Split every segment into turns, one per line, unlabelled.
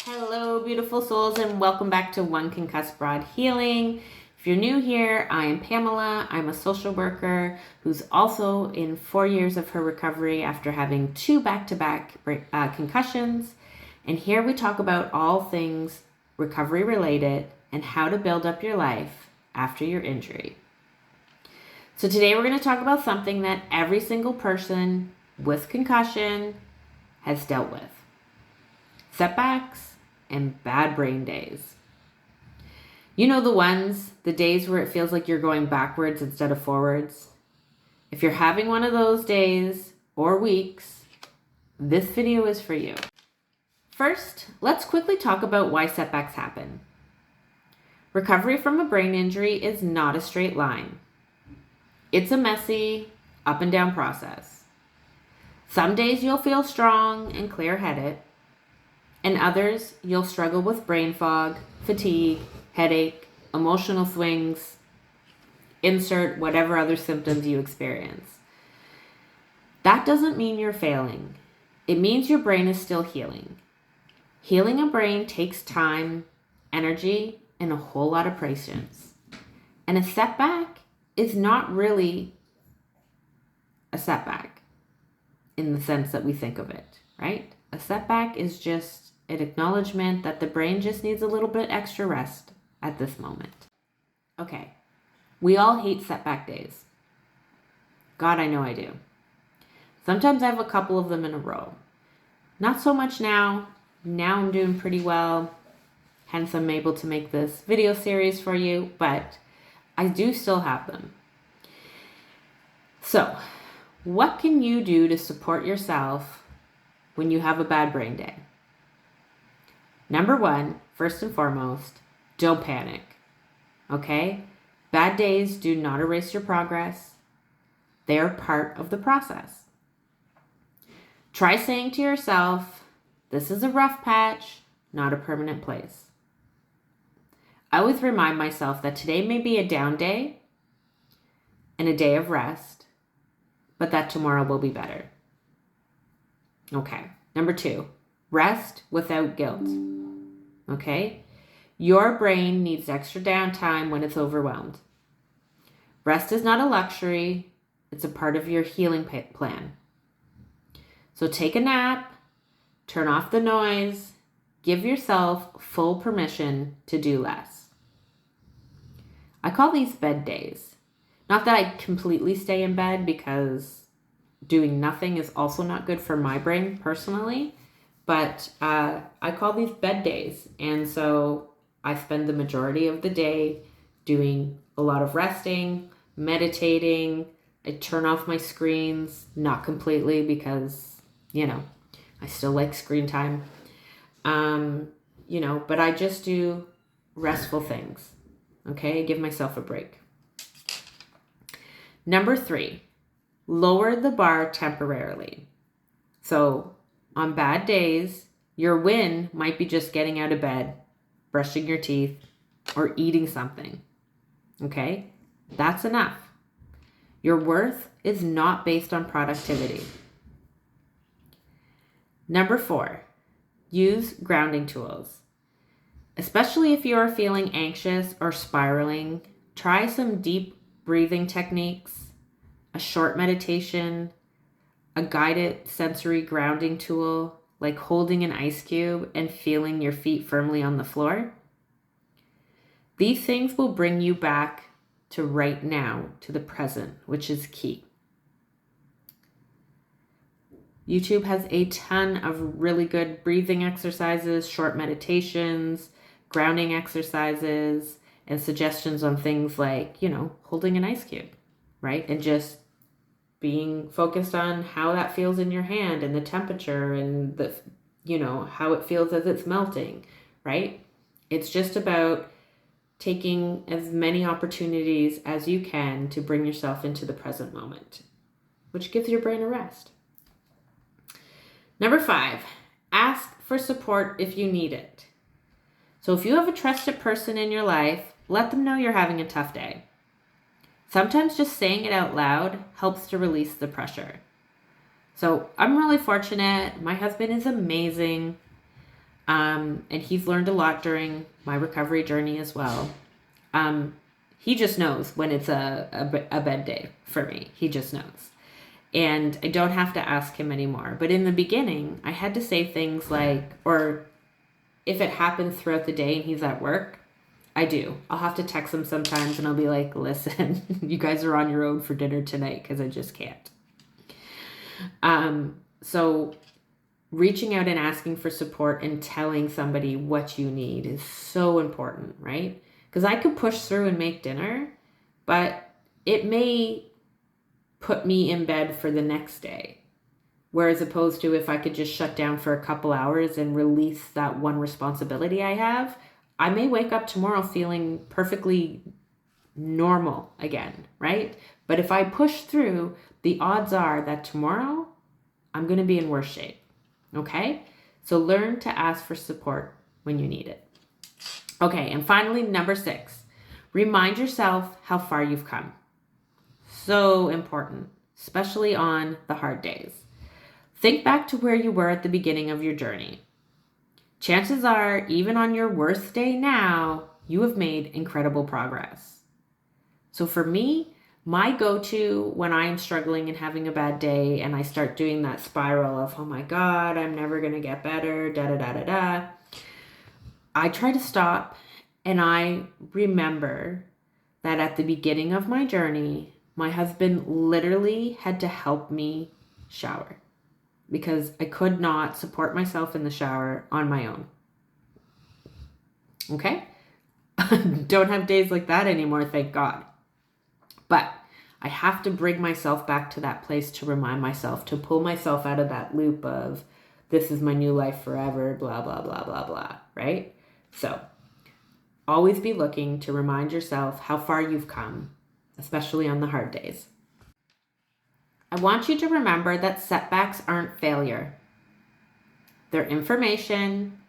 Hello, beautiful souls, and welcome back to One Concussed Broad Healing. If you're new here, I am Pamela. I'm a social worker who's also in 4 years of her recovery after having 2 back-to-back concussions. And here we talk about all things recovery related and how to build up your life after your injury. So today we're going to talk about something that every single person with concussion has dealt with. Setbacks and bad brain days. You know the days where it feels like you're going backwards instead of forwards? If you're having one of those days or weeks, this video is for you. First, let's quickly talk about why setbacks happen. Recovery from a brain injury is not a straight line. It's a messy, up and down process. Some days you'll feel strong and clear-headed, and others you'll struggle with brain fog, fatigue, headache, emotional swings, insert whatever other symptoms you experience. That doesn't mean you're failing. It means your brain is still healing. Healing a brain takes time, energy, and a whole lot of patience. And a setback is not really a setback in the sense that we think of it, right? A setback is just an acknowledgement that the brain just needs a little bit extra rest at this moment. Okay, we all hate setback days. God, I know I do. Sometimes I have a couple of them in a row. Not so much now. Now I'm doing pretty well. Hence I'm able to make this video series for you, but I do still have them. So, what can you do to support yourself when you have a bad brain day? Number 1, first and foremost, don't panic, okay? Bad days do not erase your progress. They are part of the process. Try saying to yourself, this is a rough patch, not a permanent place. I always remind myself that today may be a down day and a day of rest, but that tomorrow will be better. Okay, number 2, rest without guilt. Okay? Your brain needs extra downtime when it's overwhelmed. Rest is not a luxury, it's a part of your healing plan. So take a nap, turn off the noise, give yourself full permission to do less. I call these bed days. Not that I completely stay in bed because doing nothing is also not good for my brain personally. But I call these bed days. And so I spend the majority of the day doing a lot of resting, meditating. I turn off my screens, not completely because, I still like screen time. But I just do restful things. Okay, I give myself a break. Number 3, lower the bar temporarily. So on bad days, your win might be just getting out of bed, brushing your teeth, or eating something. Okay? That's enough. Your worth is not based on productivity. Number 4, use grounding tools. Especially if you are feeling anxious or spiraling, try some deep breathing techniques, a short meditation, a guided sensory grounding tool like holding an ice cube and feeling your feet firmly on the floor. These things will bring you back to right now, to the present, which is key. YouTube has a ton of really good breathing exercises, short meditations, grounding exercises, and suggestions on things like, holding an ice cube, right? And just being focused on how that feels in your hand and the temperature and how it feels as it's melting, right? It's just about taking as many opportunities as you can to bring yourself into the present moment, which gives your brain a rest. Number 5, ask for support if you need it. So if you have a trusted person in your life, let them know you're having a tough day. Sometimes just saying it out loud helps to release the pressure. So I'm really fortunate. My husband is amazing. And he's learned a lot during my recovery journey as well. He just knows when it's a bad day for me. He just knows. And I don't have to ask him anymore. But in the beginning, I had to say things like, or if it happens throughout the day and he's at work, I do. I'll have to text him sometimes and I'll be like, listen, you guys are on your own for dinner tonight because I just can't. So reaching out and asking for support and telling somebody what you need is so important, right? Because I could push through and make dinner, but it may put me in bed for the next day. Whereas opposed to if I could just shut down for a couple hours and release that one responsibility I have, I may wake up tomorrow feeling perfectly normal again, right? But if I push through, the odds are that tomorrow I'm going to be in worse shape. Okay? So learn to ask for support when you need it. Okay, and finally, number 6, remind yourself how far you've come. So important, especially on the hard days. Think back to where you were at the beginning of your journey. Chances are, even on your worst day now, you have made incredible progress. So for me, my go-to when I am struggling and having a bad day and I start doing that spiral of, oh my God, I'm never going to get better, da-da-da-da-da, I try to stop and I remember that at the beginning of my journey, my husband literally had to help me shower because I could not support myself in the shower on my own. Okay? Don't have days like that anymore, thank God. But I have to bring myself back to that place to remind myself, to pull myself out of that loop of this is my new life forever, blah, blah, blah, blah, blah, right? So always be looking to remind yourself how far you've come, especially on the hard days. I want you to remember that setbacks aren't failure. They're information,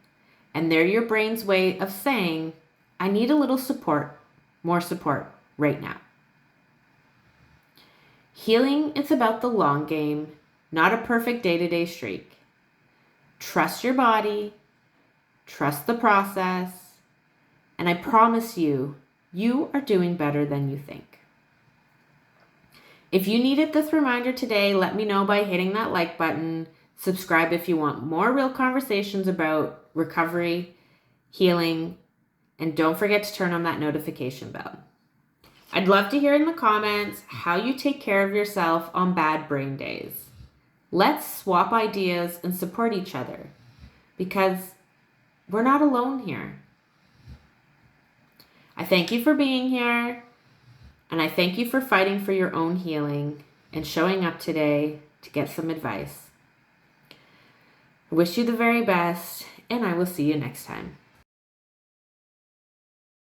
and they're your brain's way of saying, I need a little support, more support right now. Healing is about the long game, not a perfect day-to-day streak. Trust your body, trust the process, and I promise you, you are doing better than you think. If you needed this reminder today, let me know by hitting that like button. Subscribe if you want more real conversations about recovery, healing, and don't forget to turn on that notification bell. I'd love to hear in the comments how you take care of yourself on bad brain days. Let's swap ideas and support each other because we're not alone here. I thank you for being here, and I thank you for fighting for your own healing and showing up today to get some advice. I wish you the very best, and I will see you next time.